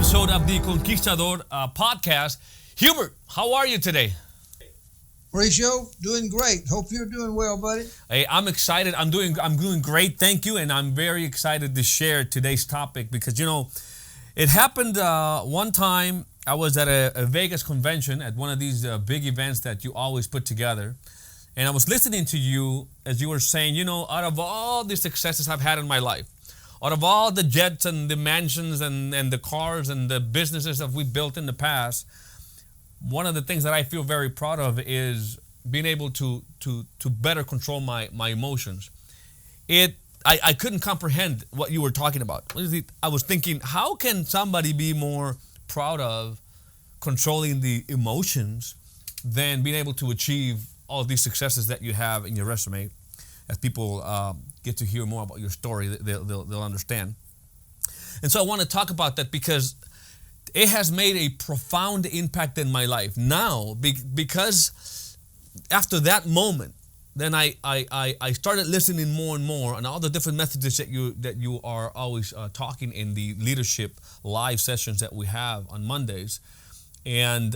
episode of the Conquistador Podcast. Hubert, how are you today? Mauricio, doing great. Hope you're doing well, buddy. Hey, I'm excited. I'm doing great. Thank you, and I'm very excited to share today's topic because it happened one time. I was at a Vegas convention at one of these big events that you always put together, and I was listening to you as you were saying, out of all the successes I've had in my life, out of all the jets and the mansions and the cars and the businesses that we built in the past, one of the things that I feel very proud of is being able to better control my emotions. I couldn't comprehend what you were talking about. I was thinking, how can somebody be more proud of controlling the emotions than being able to achieve all these successes that you have in your resume? As people get to hear more about your story, they'll understand. And so I want to talk about that because it has made a profound impact in my life. Now, because after that moment, then I started listening more and more on all the different messages that you are always talking in the leadership live sessions that we have on Mondays. And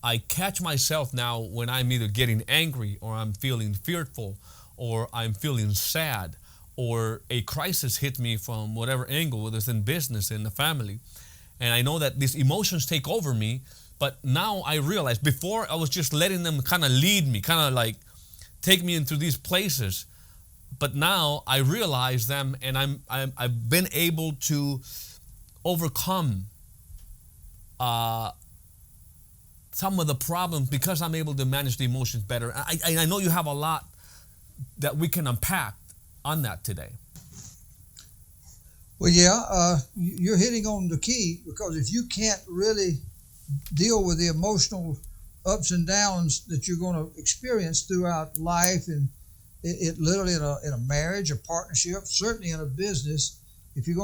I catch myself now when I'm either getting angry or I'm feeling fearful or I'm feeling sad or a crisis hit me from whatever angle, whether it's in business, in the family. And I know that these emotions take over me, but now I realize before I was just letting them kind of lead me, kind of like take me into these places. But now I realize them and I've been able to overcome some of the problems because I'm able to manage the emotions better. I know you have a lot that we can unpack on that today. Well, yeah, you're hitting on the key because if you can't really deal with the emotional ups and downs that you're going to experience throughout life, and it literally in a marriage, a partnership, certainly in a business,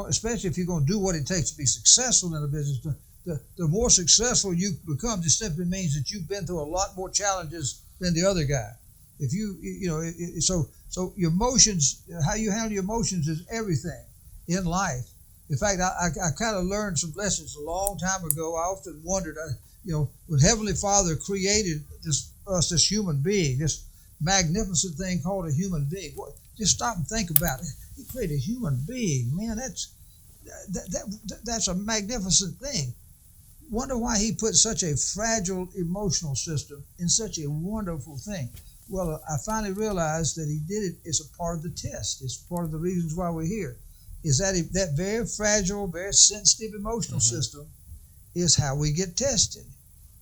especially if you're going to do what it takes to be successful in a business, the more successful you become just simply means that you've been through a lot more challenges than the other guy. If so your emotions, how you handle your emotions is everything in life. In fact, I kind of learned some lessons a long time ago. I often wondered, when Heavenly Father created us, this human being, this magnificent thing called a human being. Just stop and think about it. He created a human being. Man, that's a magnificent thing. Wonder why he put such a fragile emotional system in such a wonderful thing. Well, I finally realized that he did it as a part of the test. It's part of the reasons why we're here. Is that very fragile, very sensitive emotional system is how we get tested.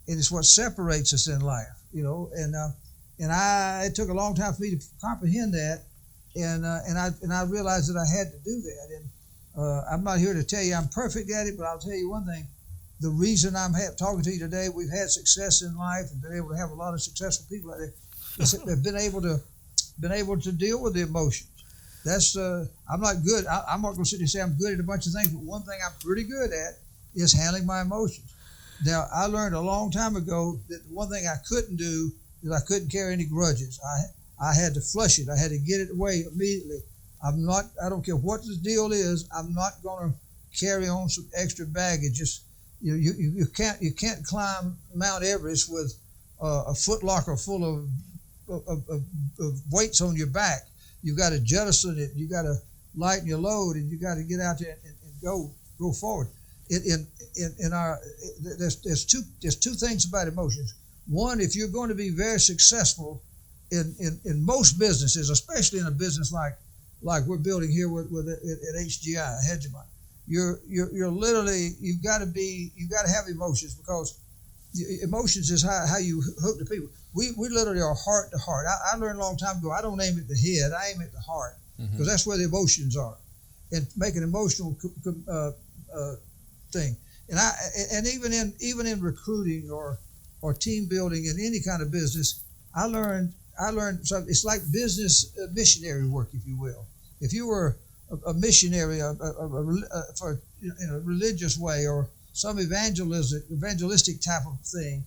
And it's what separates us in life, And it took a long time for me to comprehend that, and I realized that I had to do that. And I'm not here to tell you I'm perfect at it, but I'll tell you one thing. The reason I'm talking to you today, we've had success in life and been able to have a lot of successful people out there, is that they've been able to deal with the emotions. That's I'm not good. I'm not going to sit here and say I'm good at a bunch of things, but one thing I'm pretty good at is handling my emotions. Now, I learned a long time ago that the one thing I couldn't do is I couldn't carry any grudges. I had to flush it. I had to get it away immediately. I don't care what the deal is. I'm not going to carry on some extra baggage. Just you can't climb Mount Everest with a footlocker full of weights on your back. You've got to jettison it. You got to lighten your load, and you got to get out there and go forward. There's two things about emotions. One, if you're going to be very successful in most businesses, especially in a business like we're building here at HGI Hegemon, you're literally you've got to have emotions, because emotions is how you hook to people. We literally are heart to heart. I learned a long time ago, I don't aim at the head, I aim at the heart, because that's where the emotions are, and make an emotional thing. And even in recruiting or team building in any kind of business, I learned something. It's like business missionary work, if you will. If you were a missionary for in a religious way or some evangelistic type of thing,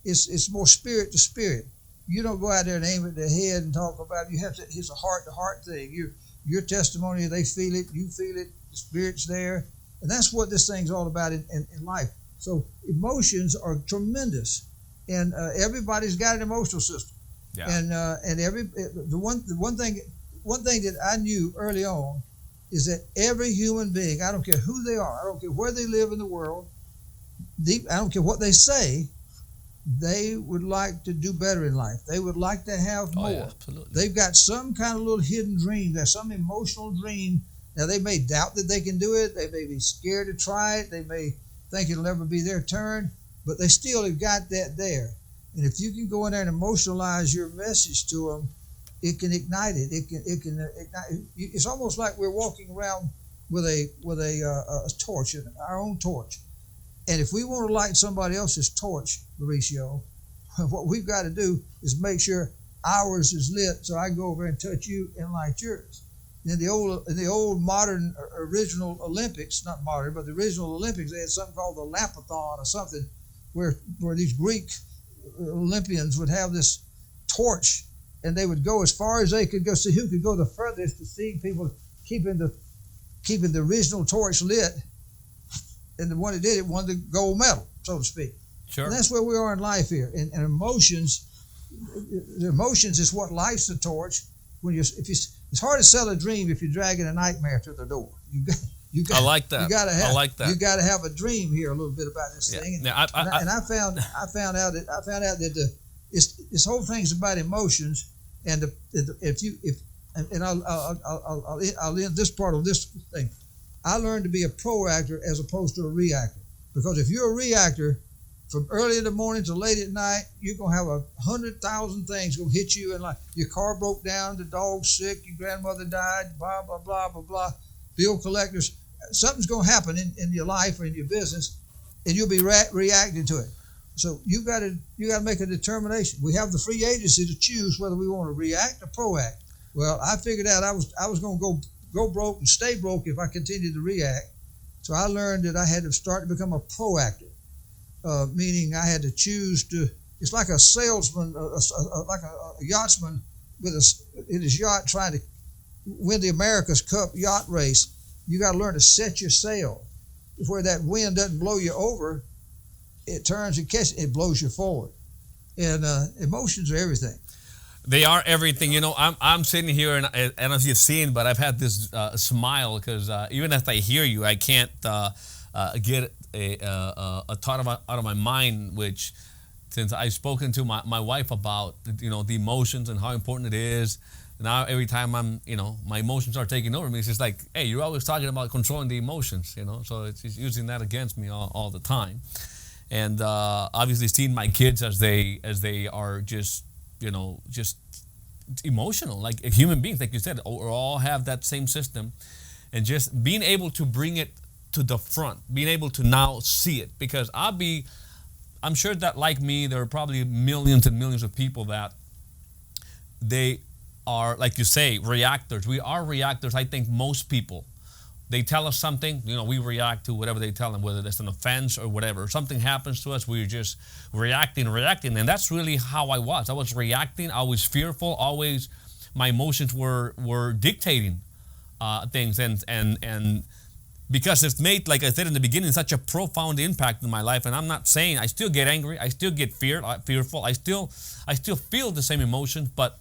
it's more spirit to spirit. You don't go out there and aim at the head and talk about it. You have to. It's a heart to heart thing. Your testimony, they feel it, you feel it. The spirit's there, And that's what this thing's all about in life. So emotions are tremendous, and everybody's got an emotional system. Yeah. And the one thing that I knew early on is that every human being, I don't care who they are, I don't care where they live in the world, I don't care what they say, they would like to do better in life. They would like to have more. Yeah, absolutely. They've got some kind of little hidden dream. There's some emotional dream. Now, they may doubt that they can do it. They may be scared to try it. They may think it'll never be their turn, but they still have got that there. And if you can go in there and emotionalize your message to them, it can ignite it. It can ignite. It's almost like we're walking around with a torch, our own torch. And if we want to light somebody else's torch, Mauricio, what we've got to do is make sure ours is lit, so I can go over and touch you and light yours. In the old modern original Olympics, not modern, but the original Olympics, they had something called the lapathon or something, where these Greek Olympians would have this torch, and they would go as far as they could go, see who could go the furthest to see people keeping the original torch lit. And the one that did it won the gold medal, so to speak. Sure. And that's where we are in life here. And emotions, the emotions is what lights the torch. It's hard to sell a dream if you're dragging a nightmare to the door. I like that. I like that. You got to have a dream here a little bit about this thing. And I found out that this whole thing's about emotions. And I'll end this part of this thing. I learned to be a proactor as opposed to a reactor. Because if you're a reactor, from early in the morning to late at night, you're going to have 100,000 things going to hit you in life. Your car broke down, the dog's sick, your grandmother died, blah, blah, blah, blah, blah. Bill collectors. Something's going to happen in your life or in your business, and you'll be reacting to it. So you got to make a determination. We have the free agency to choose whether we want to react or proact. Well, I figured out I was going to go broke and stay broke if I continued to react. So I learned that I had to start to become a proactor, meaning I had to choose to. It's like a salesman, like a yachtsman in his yacht trying to win the America's Cup yacht race. You got to learn to set your sail, where that wind doesn't blow you over. It turns and catches. It blows you forward. And emotions are everything. They are everything. I'm sitting here, and I don't know if you've seen, but I've had this smile because even as I hear you, I can't get a thought out of my mind, which, since I've spoken to my wife about, the emotions and how important it is, now every time my emotions are taking over me, it's just like, hey, you're always talking about controlling the emotions, so it's using that against me all the time. And obviously seeing my kids as they are just emotional, like human beings, like you said, we all have that same system, and just being able to bring it to the front, being able to now see it, because I'm sure that, like me, there are probably millions and millions of people that they are, like you say, reactors. We are reactors. I think most people, they tell us something, we react to whatever they tell them, whether it's an offense or whatever. Something happens to us, we're just reacting. And that's really how I was. I was reacting. I was fearful. Always my emotions were dictating things. And because it's made, like I said in the beginning, such a profound impact in my life. And I'm not saying I still get angry. I still get fearful. I still feel the same emotions. But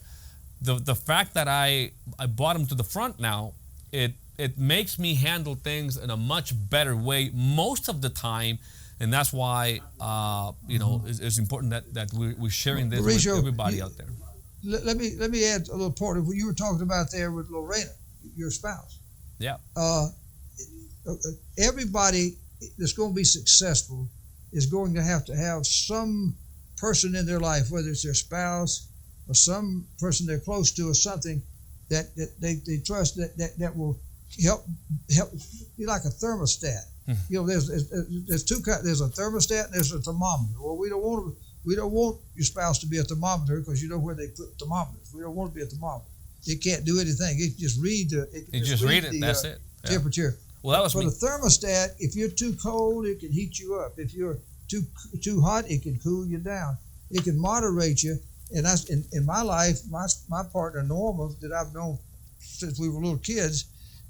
the fact that I brought them to the front now, it makes me handle things in a much better way most of the time, and that's why it's important that we're sharing this Mauricio, with everybody out there. Let me add a little part of what you were talking about there with Lorena, your spouse. Yeah. Everybody that's going to be successful is going to have some person in their life, whether it's their spouse or some person they're close to or something that they trust that will help be like a thermostat. There's two kinds. There's a thermostat and there's a thermometer. Well, we don't want your spouse to be a thermometer, because you know where they put thermometers. We don't want it to be a thermometer. It can't do anything. It can just read the That's it. Yeah. Temperature. Well, that was for the thermostat. If you're too cold, it can heat you up. If you're too hot, it can cool you down. It can moderate you. And that's in my life, my partner Norma, that I've known since we were little kids,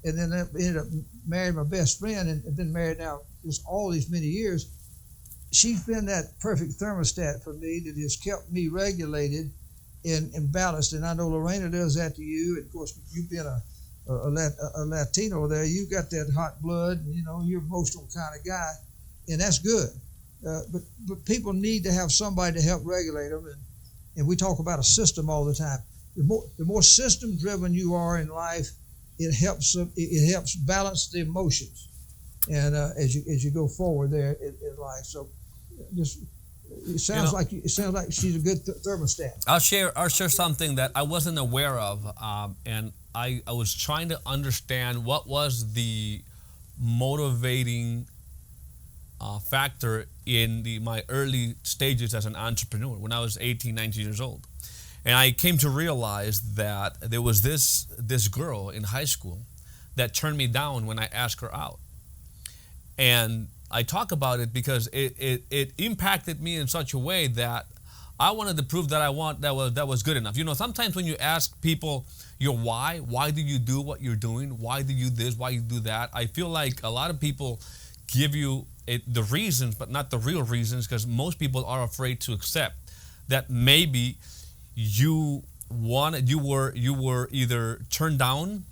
and then I ended up marrying my best friend, and been married now just all these many years. She's been that perfect thermostat for me that has kept me regulated and balanced. And I know Lorena does that to you. And of course, you've been a Latino there. You got that hot blood, and you're an emotional kind of guy, and that's good. But people need to have somebody to help regulate them. And we talk about a system all the time. The more system driven you are in life, it helps balance the emotions, and as you go forward there in life. So it sounds like she's a good thermostat. I'll share something that I wasn't aware of, and I was trying to understand what was the motivating factor in my early stages as an entrepreneur when I was 18, 19 years old. And I came to realize that there was this girl in high school that turned me down when I asked her out. And I talk about it because it impacted me in such a way that I wanted to prove that that was good enough. Sometimes when you ask people your why do you do what you're doing? Why do you this? Why you do that? I feel like a lot of people give you the reasons, but not the real reasons, because most people are afraid to accept that maybe you were either turned down,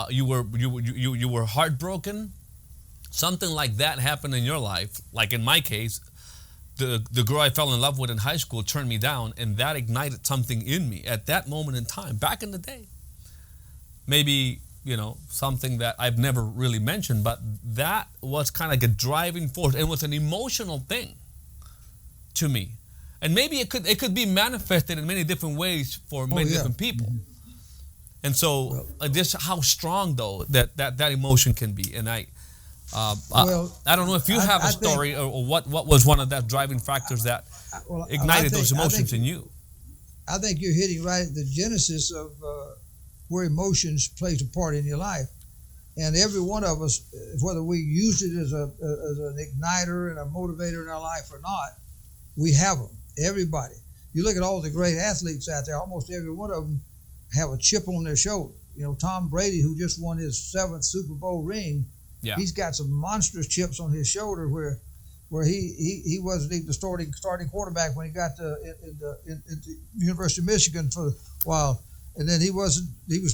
you were heartbroken, something like that happened in your life. Like in my case, the girl I fell in love with in high school turned me down, and that ignited something in me at that moment in time, back in the day. Maybe, something that I've never really mentioned, but that was kind of like a driving force. It was an emotional thing to me. And maybe it could be manifested in many different ways for many different people. Mm-hmm. And so just how strong, though, that emotion can be. And I don't know if you have a story or what was one of that driving factors that ignited those emotions in you. I think you're hitting right at the genesis of where emotions plays a part in your life. And every one of us, whether we use it as an igniter and a motivator in our life or not, we have them. Everybody. You look at all the great athletes out there, almost every one of them have a chip on their shoulder. Tom Brady, who just won his 7th Super Bowl ring, he's got some monstrous chips on his shoulder where he wasn't even the starting quarterback when he got to the University of Michigan for a while. And then he was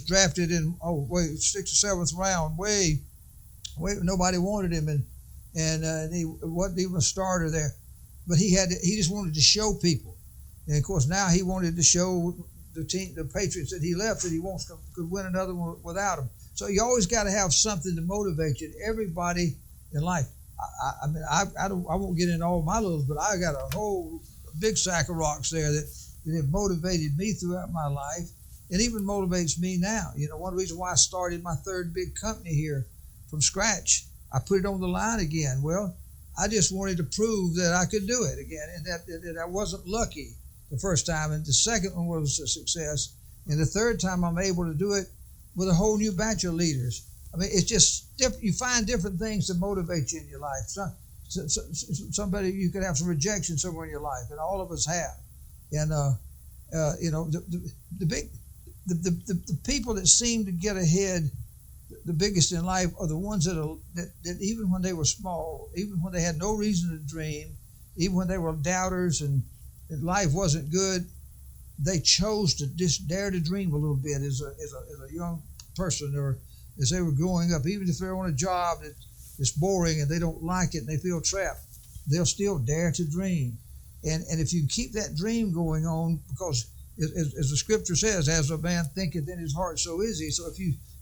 drafted in 6th or 7th round, way nobody wanted him, and he wasn't even a starter there. But he just wanted to show people, and of course now he wanted to show the Patriots that he left that he could win another one without him. So you always got to have something to motivate you. Everybody in life. I won't get into all my little, but I got a whole big sack of rocks there that have motivated me throughout my life, and even motivates me now. One reason why I started my 3rd big company here from scratch, I put it on the line again. Well, I just wanted to prove that I could do it again, and that I wasn't lucky the first time, and the second one was a success, and the third time I'm able to do it with a whole new batch of leaders. It's just you find different things that motivate you in your life. Somebody, you could have some rejection somewhere in your life, and all of us have. And the people that seem to get ahead the biggest in life are the ones that even when they were small, even when they had no reason to dream, even when they were doubters and life wasn't good, they chose to just dare to dream a little bit as a young person, or as they were growing up. Even if they're on a job that's boring and they don't like it and they feel trapped, they'll still dare to dream. And if you keep that dream going on, because as the scripture says, as a man thinketh in his heart, so is he. So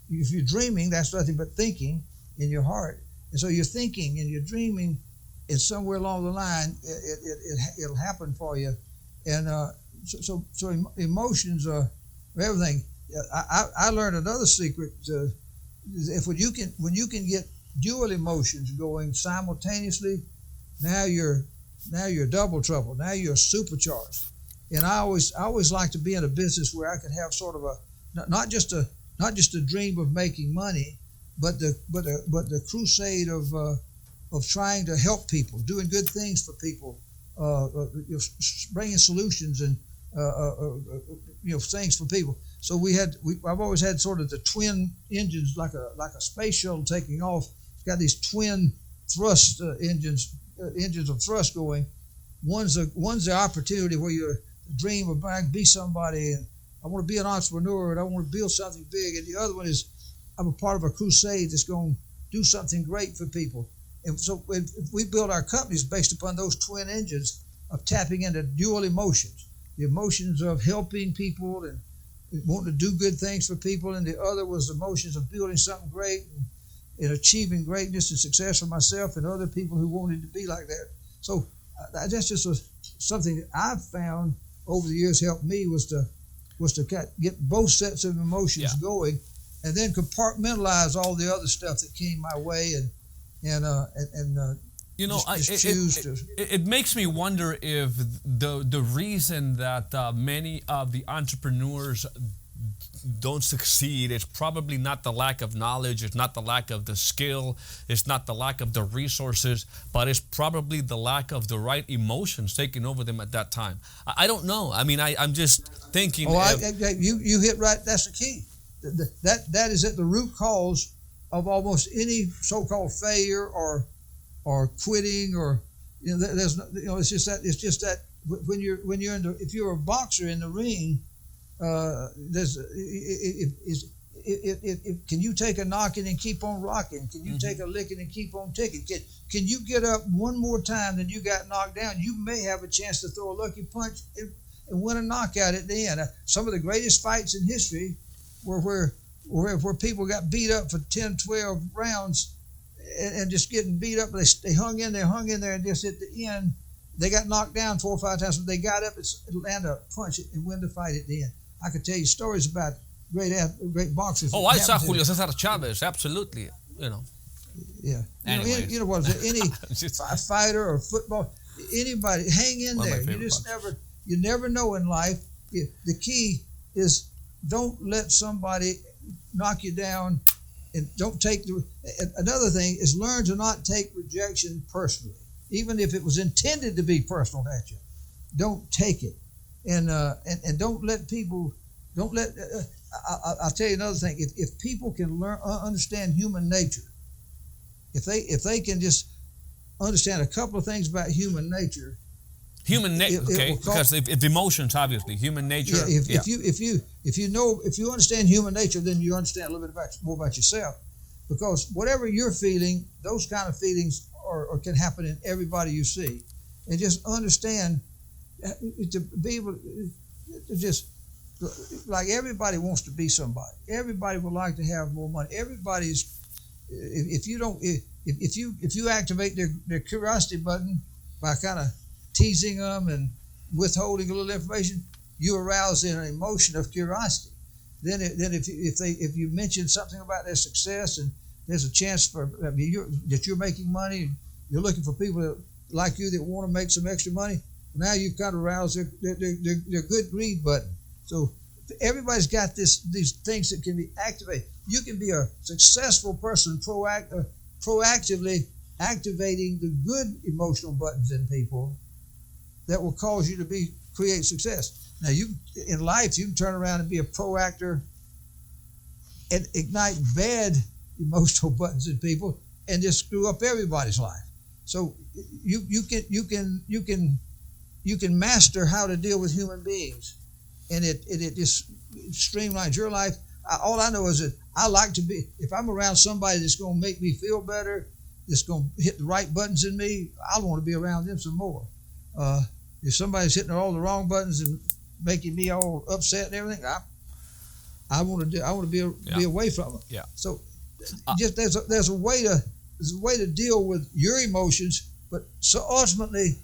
if you're dreaming, that's nothing but thinking in your heart. And so you're thinking and you're dreaming, and somewhere along the line, it'll happen for you. And so emotions are everything. I learned another secret. When you can get dual emotions going simultaneously, now you're double trouble. Now you're supercharged. And I always like to be in a business where I could have sort of not just a dream of making money, but the crusade of trying to help people, doing good things for people, bringing solutions and things for people. So I've always had sort of the twin engines, like a space shuttle taking off. It's got these twin thrust engines of thrust going. One's the opportunity where you dream of be somebody, and I want to be an entrepreneur, and I want to build something big. And the other one is I'm a part of a crusade that's going to do something great for people. And so we build our companies based upon those twin engines of tapping into dual emotions, the emotions of helping people and wanting to do good things for people, and the other was the emotions of building something great and achieving greatness and success for myself and other people who wanted to be like that. So that's just something that I've found over the years helped me was to get both sets of emotions going, and then compartmentalize all the other stuff that came my way, and it makes me wonder if the reason that many of the entrepreneurs don't succeed is probably not the lack of knowledge, it's not the lack of the skill, it's not the lack of the resources, but it's probably the lack of the right emotions taking over them at that time. I don't know. I mean, I'm just thinking. You hit right. That's the key. That is at the root cause of almost any so-called failure or quitting, or it's just that when you're if you're a boxer in the ring, can you take a knocking and keep on rocking? Can you take a licking and keep on ticking? Can you get up one more time than you got knocked down? You may have a chance to throw a lucky punch and win a knockout at the end. Some of the greatest fights in history were where people got beat up for 10, 12 rounds and just getting beat up. They hung in there, and just at the end, they got knocked down 4 or 5 times, but they got up and landed a punch and win the fight at the end. I could tell you stories about great boxers. Oh, I saw Julio Cesar Chavez, absolutely. Yeah. Anyways. Any fighter or football, anybody, hang in there. You never know in life. The key is don't let somebody knock you down, and don't take another thing is learn to not take rejection personally, even if it was intended to be personal at you. Don't take it, and don't let people. I'll tell you another thing. If people can understand human nature, if they can just understand a couple of things about human nature. Because if emotions, obviously, human nature. Yeah, if you understand human nature, then you understand a little bit more about yourself. Because whatever you're feeling, those kind of feelings or can happen in everybody you see, and just understand to be able to just like everybody wants to be somebody. Everybody would like to have more money. Everybody's if you activate their curiosity button by kind of teasing them and withholding a little information, you arouse an emotion of curiosity. Then if you mention something about their success and there's a chance that you're making money, you're looking for people like you that want to make some extra money. Now you've kind of aroused their good greed button. So everybody's got these things that can be activated. You can be a successful person proactively activating the good emotional buttons in people that will cause you to create success. Now, in life, you can turn around and be a pro-actor and ignite bad emotional buttons in people and just screw up everybody's life. So you can master how to deal with human beings, and it just streamlines your life. All I know is that I like to be. If I'm around somebody that's going to make me feel better, that's going to hit the right buttons in me, I want to be around them some more. If somebody's hitting all the wrong buttons and making me all upset and everything, I want to be away from them. Yeah. So just there's a way to deal with your emotions, but so ultimately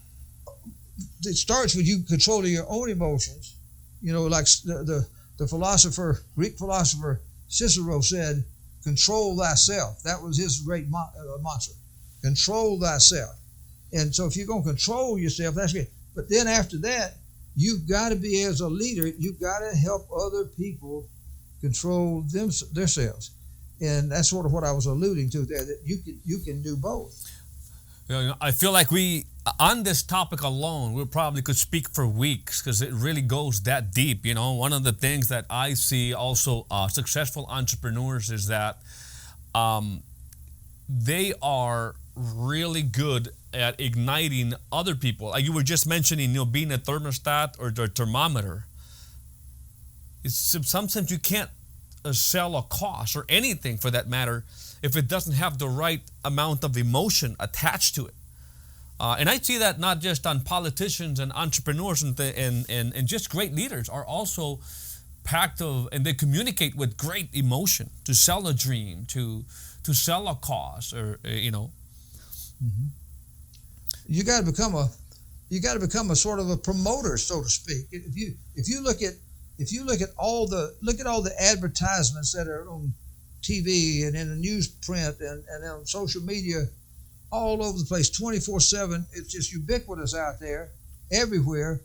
it starts with you controlling your own emotions. Like the Greek philosopher Cicero said, "Control thyself." That was his great mantra. Control thyself. And so if you're going to control yourself, that's good. But then after that, you've got to be, as a leader, you've got to help other people control themselves. And that's sort of what I was alluding to there, that you can do both. I feel like on this topic alone, we probably could speak for weeks because it really goes that deep. One of the things that I see also successful entrepreneurs is that they are really good at igniting other people. Like you were just mentioning, being a thermostat or a thermometer. Sometimes you can't sell a cause or anything for that matter if it doesn't have the right amount of emotion attached to it. And I see that not just on politicians and entrepreneurs and just great leaders are also packed of, and they communicate with great emotion to sell a dream, to sell a cause, or Mm-hmm. You got to become a sort of a promoter, so to speak. If you look at all the advertisements that are on TV and in the newsprint and on social media, all over the place, 24/7. It's just ubiquitous out there, everywhere.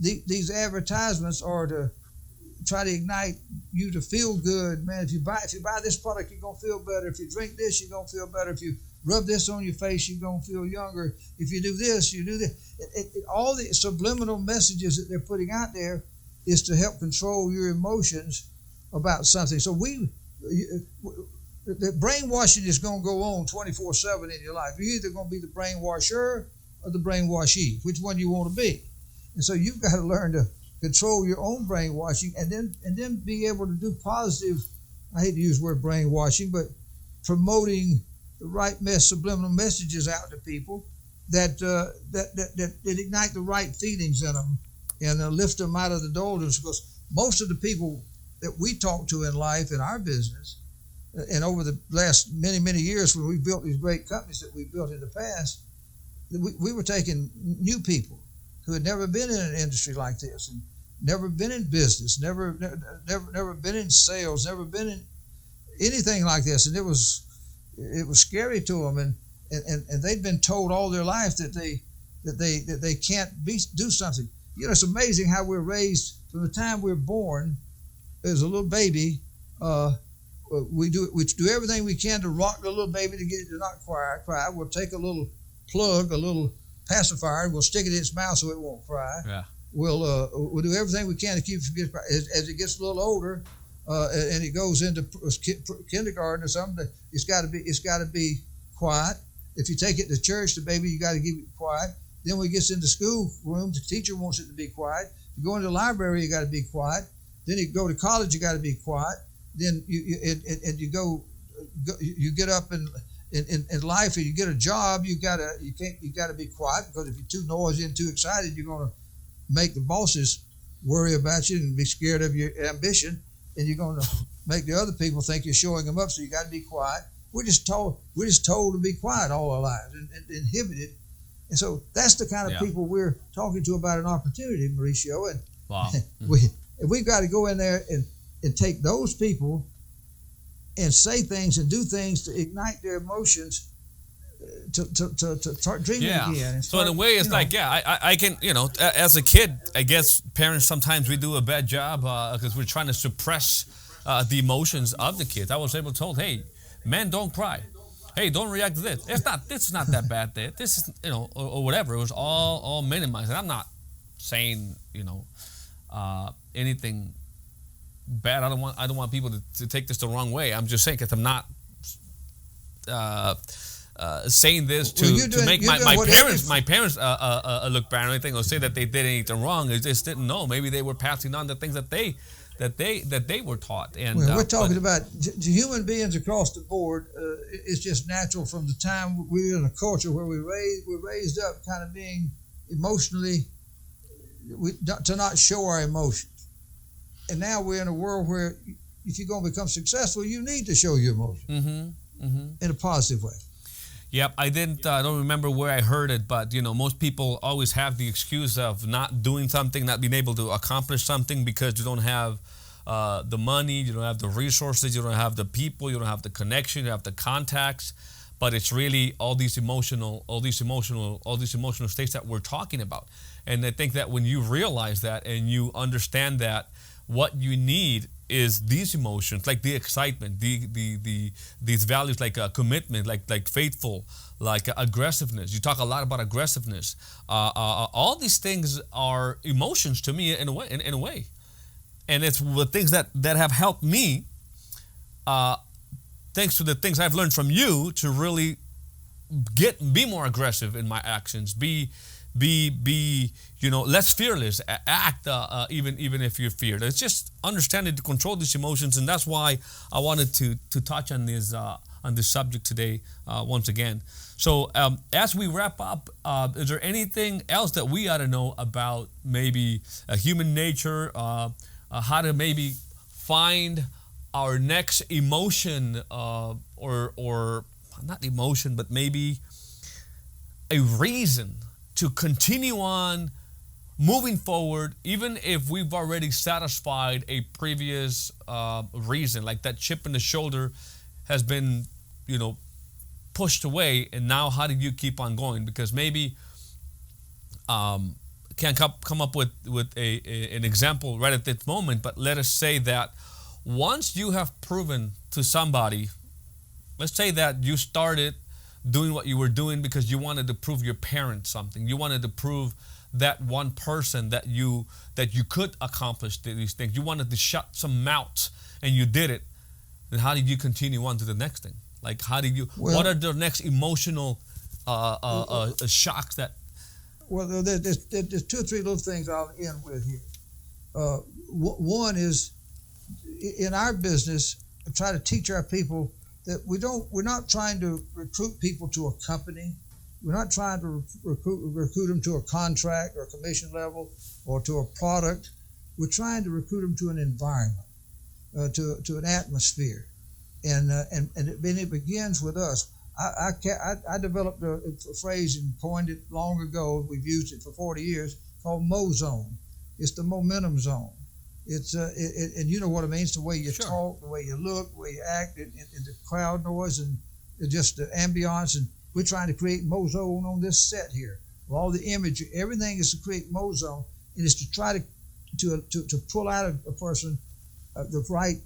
These advertisements are to try to ignite you to feel good, man. If you buy this product, you're gonna feel better. If you drink this, you're gonna feel better. If you rub this on your face, you're gonna feel younger. If you do this, you do this. All the subliminal messages that they're putting out there is to help control your emotions about something. So the brainwashing is going to go on 24/7 in your life. You're either going to be the brainwasher or the brainwashee. Which one do you want to be? And so you've got to learn to control your own brainwashing and then be able to do positive, I hate to use the word brainwashing, but promoting the right subliminal messages out to people that ignite the right feelings in them and lift them out of the doldrums. Because most of the people that we talk to in life, in our business, and over the last many, many years when we built these great companies that we built in the past, we were taking new people who had never been in an industry like this and never been in business, never been in sales, never been in anything like this. And it was scary to them. And they'd been told all their life that they can't do something. It's amazing how we're raised from the time we're born as a little baby. We do everything we can to rock the little baby to get it to not cry. We'll take a little plug, a little pacifier, and we'll stick it in its mouth so it won't cry. Yeah. We'll do everything we can to keep it from getting cry. As it gets a little older, and it goes into kindergarten or something, it's got to be quiet. If you take it to church, the baby, you got to keep it quiet. Then when it gets into school room, the teacher wants it to be quiet. You go into the library, you got to be quiet. Then you go to college, you got to be quiet. Then you get up in life and you get a job, you got to be quiet, because if you're too noisy and too excited, you're going to make the bosses worry about you and be scared of your ambition, and you're going to make the other people think you're showing them up. So you got to be quiet. We're just told to be quiet all our lives and inhibited. And so that's the kind of people we're talking to about an opportunity, Mauricio. And wow. we've got to go in there and take those people and say things and do things to ignite their emotions to start dreaming again. So in a way, it's like, I can, as a kid, I guess parents sometimes we do a bad job because we're trying to suppress the emotions of the kids. I was able to told, hey, man, don't cry. Hey, don't react to this. This is not that bad. This is, or whatever. It was all minimized. And I'm not saying, anything bad. I don't want people to take this the wrong way. I'm just saying, because I'm not saying this to make my parents look bad or anything, or say that they did anything wrong. They just didn't know. Maybe they were passing on the things that they were taught. And we're talking about human beings across the board. It's just natural from the time we're in a culture where we're raised up kind of being emotionally, to not show our emotions. And now we're in a world where if you're going to become successful, you need to show your emotions in a positive way. Yep, I don't remember where I heard it, but most people always have the excuse of not doing something, not being able to accomplish something because you don't have the money, you don't have the resources, you don't have the people, you don't have the connection, you have the contacts. But it's really all these emotional states that we're talking about. And I think that when you realize that and you understand that, what you need is these emotions, like the excitement, these values, like commitment, like faithful, like aggressiveness. You talk a lot about aggressiveness. All these things are emotions to me in a way. In a way, and it's the things that have helped me. Thanks to the things I've learned from you to really be more aggressive in my actions. Be less fearless. Act even if you're feared. It's just understanding to control these emotions, and that's why I wanted to touch on this subject today once again. So as we wrap up, is there anything else that we ought to know about maybe human nature? How to maybe find our next emotion, or not emotion, but maybe a reason to continue on moving forward, even if we've already satisfied a previous reason, like that chip in the shoulder has been, pushed away, and now how do you keep on going? Because maybe can't come up with an example right at this moment, but let us say that once you have proven to somebody, let's say that you started doing what you were doing because you wanted to prove your parents something. You wanted to prove that one person that you could accomplish these things. You wanted to shut some mouths, and you did it. Then how did you continue on to the next thing? Like, how did you? What are the next emotional shocks that? Well, there's 2 or 3 little things I'll end with here. One is, in our business, I try to teach our people that we're not trying to recruit people to a company. We're not trying to recruit them to a contract or a commission level or to a product. We're trying to recruit them to an environment, to an atmosphere, and it begins with us. I developed a phrase and coined it long ago. We've used it for 40 years, called Mozone. It's the momentum zone. It's and you know what it means, the way you Sure. talk, the way you look, the way you act, and the crowd noise, and just the ambiance. And we're trying to create Mozone on this set here. With all the imagery, everything is to create Mozone, and it's to try to pull out of a person the right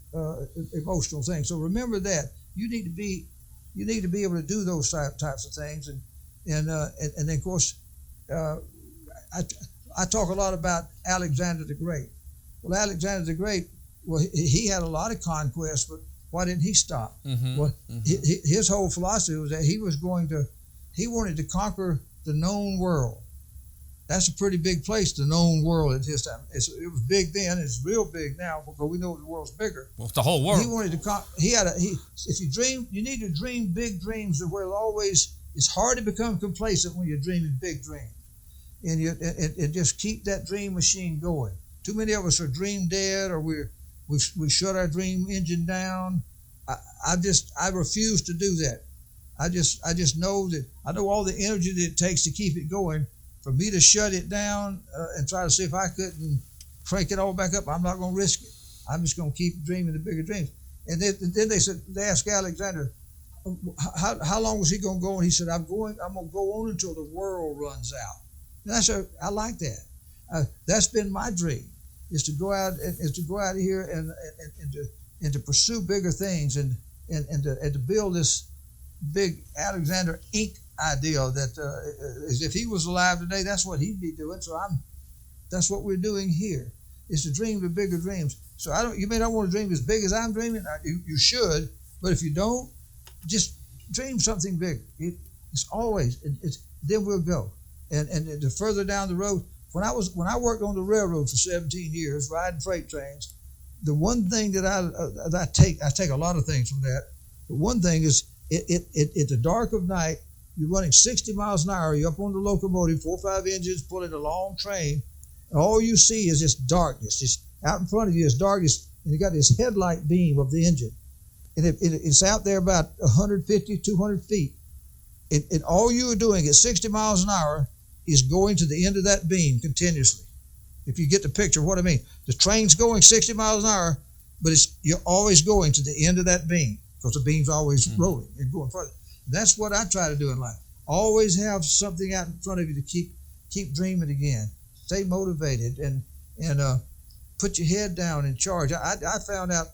emotional thing. So remember that you need to be able to do those types of things, and then of course I talk a lot about Alexander the Great. Well, Alexander the Great, he had a lot of conquests, but why didn't he stop? Mm-hmm. Well, his whole philosophy was that he wanted to conquer the known world. That's a pretty big place, the known world at his time. It was big then, it's real big now, because we know the world's bigger. Well, it's the whole world. He wanted to if you dream, you need to dream big dreams, where it's hard to become complacent when you're dreaming big dreams. And just keep that dream machine going. Too many of us are dream dead, or we shut our dream engine down. I refuse to do that. I just know that I know all the energy that it takes to keep it going. For me to shut it down and try to see if I couldn't crank it all back up, I'm not going to risk it. I'm just going to keep dreaming the bigger dreams. And then they asked Alexander, how long was he going to go? And he said, I'm going to go on until the world runs out. And I like that. That's been my dream, is to go out here and to pursue bigger things and to build this big Alexander Inc. idea that as if he was alive today, that's what he'd be doing. So that's what we're doing here, is to dream the bigger dreams. So you may not want to dream as big as I'm dreaming. You should, but if you don't, just dream something bigger. It's always then we'll go. And the further down the road, when I worked on the railroad for 17 years, riding freight trains, the one thing that I take a lot of things from that. But one thing is, at the dark of night, you're running 60 miles an hour. You're up on the locomotive, 4 or 5 engines pulling a long train, and all you see is this darkness. Just out in front of you is darkness, and you got this headlight beam of the engine, and it's out there about 150, 200 feet, and all you are doing at 60 miles an hour is going to the end of that beam continuously. If you get the picture of what I mean, the train's going 60 miles an hour, but you're always going to the end of that beam, because the beam's always rolling and going further. That's what I try to do in life. Always have something out in front of you to keep dreaming again. Stay motivated, and put your head down and charge. I found out,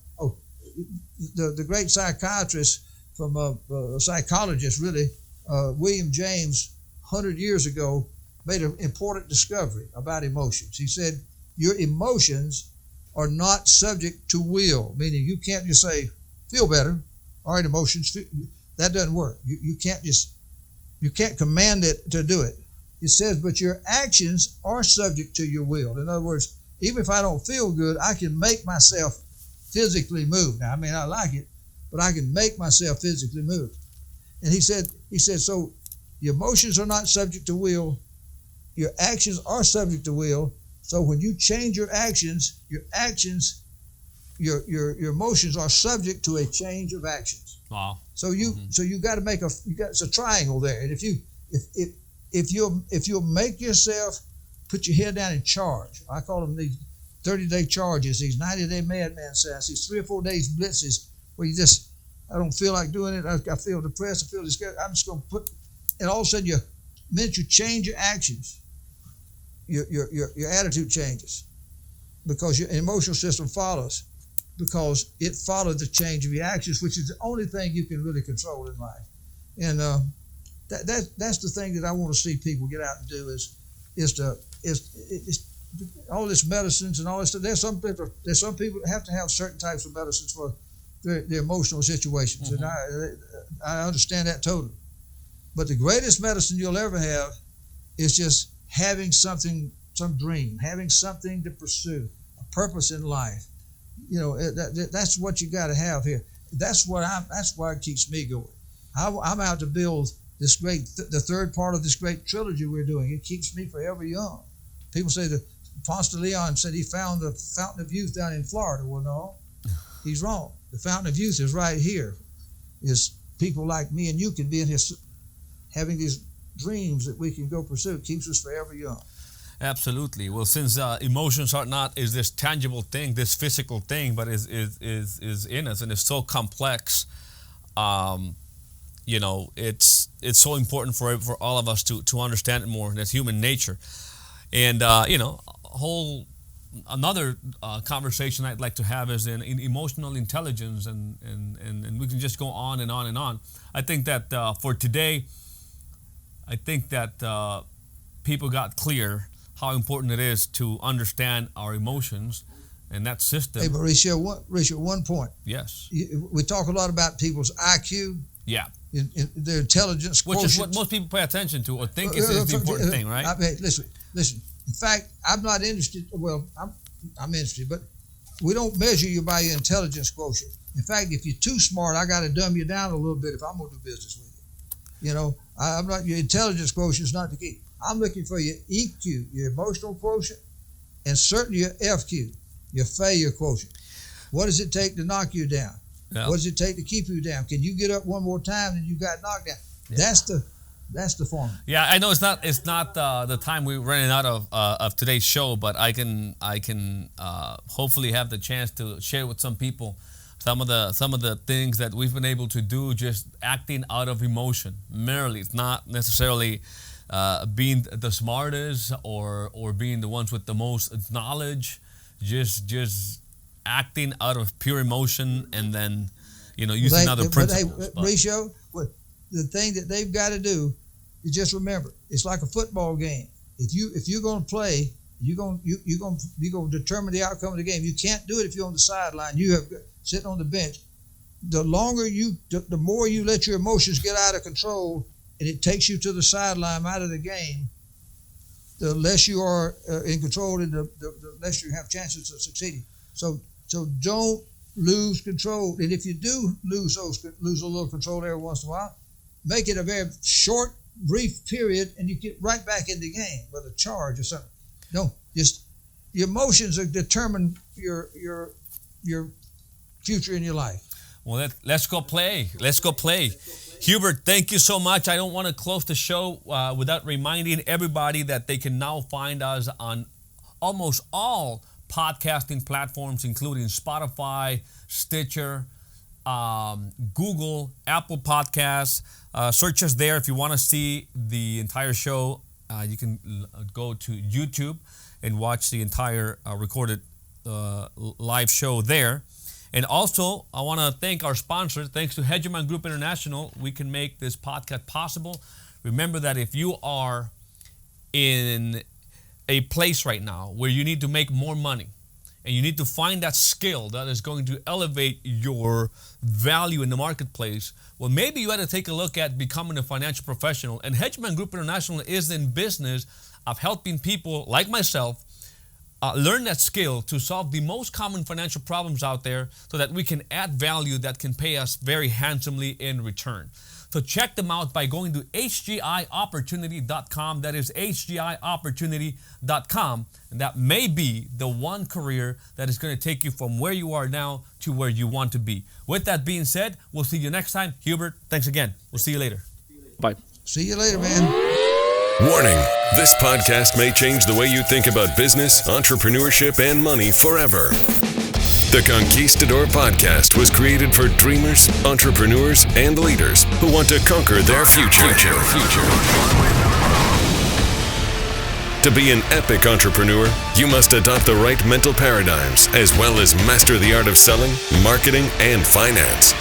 the great psychiatrist from a psychologist, really, William James, 100 years ago, made an important discovery about emotions. He said, your emotions are not subject to will, meaning you can't just say, feel better. All right, emotions, that doesn't work. You can't command it to do it. It says, but your actions are subject to your will. In other words, even if I don't feel good, I can make myself physically move. Now, I mean, I like it, but I can make myself physically move. And he said, so your emotions are not subject to will. Your actions are subject to will. So when you change your actions, your emotions are subject to a change of actions. Wow. So you got to it's a triangle there. And if you'll make yourself put your head down and charge, I call them these 30-day charges, these 90-day madman sessions, these 3 or 4 days blitzes where I don't feel like doing it. I feel depressed. I feel discouraged. I'm just going to and all of a sudden you change your actions. Your attitude changes because your emotional system follows, because it follows the change of your actions, which is the only thing you can really control in life. And that's the thing that I want to see people get out and do is all this medicines and all this stuff. There's some people that have to have certain types of medicines for their emotional situations, and I understand that totally. But the greatest medicine you'll ever have is just having some dream, having something to pursue, a purpose in life. That's what you got to have here. That's why it keeps me going. I'm out to build the third part of this great trilogy we're doing. It keeps me forever young. People say that Ponce de Leon said he found the fountain of youth down in Florida. Well, no, he's wrong. The fountain of youth is right here. Is people like me and you can be in here having these dreams that we can go pursue. It keeps us forever young. Absolutely. Well, since emotions are not is this tangible thing, this physical thing, but is in us and is so complex, it's so important for all of us to understand it more. That's human nature, and another conversation I'd like to have is in emotional intelligence, and we can just go on and on and on. I think that for today, people got clear how important it is to understand our emotions and that system. Hey, Mauricio, one point. Yes. We talk a lot about people's IQ. Yeah. Their intelligence quotient. Which is what most people pay attention to or think is the important thing, right? Listen. In fact, I'm not interested. Well, I'm interested, but we don't measure you by your intelligence quotient. In fact, if you're too smart, I got to dumb you down a little bit if I'm going to do business with you. I'm not. Your intelligence quotient is not the key. I'm looking for your EQ, your emotional quotient, and certainly your FQ, your failure quotient. What does it take to knock you down? Yeah. What does it take to keep you down? Can you get up one more time and you got knocked down? Yeah. That's the formula. Yeah, I know it's not the time we're running out of today's show, but I can hopefully have the chance to share with some people some of the things that we've been able to do just acting out of emotion merely. It's not necessarily being the smartest or being the ones with the most knowledge, just acting out of pure emotion and then using other principles. But Mauricio, the thing that they've got to do is just remember, it's like a football game. If you're going to play, you're going to determine the outcome of the game. You can't do it if you're on the sideline. You have sitting on the bench. The more you let your emotions get out of control, and it takes you to the sideline out of the game, the less you are in control and the less you have chances of succeeding. So don't lose control. And if you do lose a little control every once in a while, make it a very short, brief period, and you get right back in the game with a charge or something. No, just your emotions are determine your future in your life. Well, let's go play. Let's go play. Hubert, thank you so much. I don't want to close the show without reminding everybody that they can now find us on almost all podcasting platforms, including Spotify, Stitcher, Google, Apple Podcasts. Search us there. If you want to see the entire show, you can go to YouTube and watch the entire recorded live show there. And also, I want to thank our sponsors. Thanks to Hegemon Group International, we can make this podcast possible. Remember that if you are in a place right now where you need to make more money and you need to find that skill that is going to elevate your value in the marketplace, well, maybe you had to take a look at becoming a financial professional. And Hegemon Group International is in business of helping people like myself learn that skill to solve the most common financial problems out there so that we can add value that can pay us very handsomely in return. So check them out by going to hgiopportunity.com. That is hgiopportunity.com. And that may be the one career that is going to take you from where you are now to where you want to be. With that being said, we'll see you next time. Hubert, thanks again. We'll see you later. Bye. See you later, man. Warning, this podcast may change the way you think about business, entrepreneurship, and money forever. The Conquistador Podcast was created for dreamers, entrepreneurs, and leaders who want to conquer their future. To be an epic entrepreneur, you must adopt the right mental paradigms as well as master the art of selling, marketing, and finance.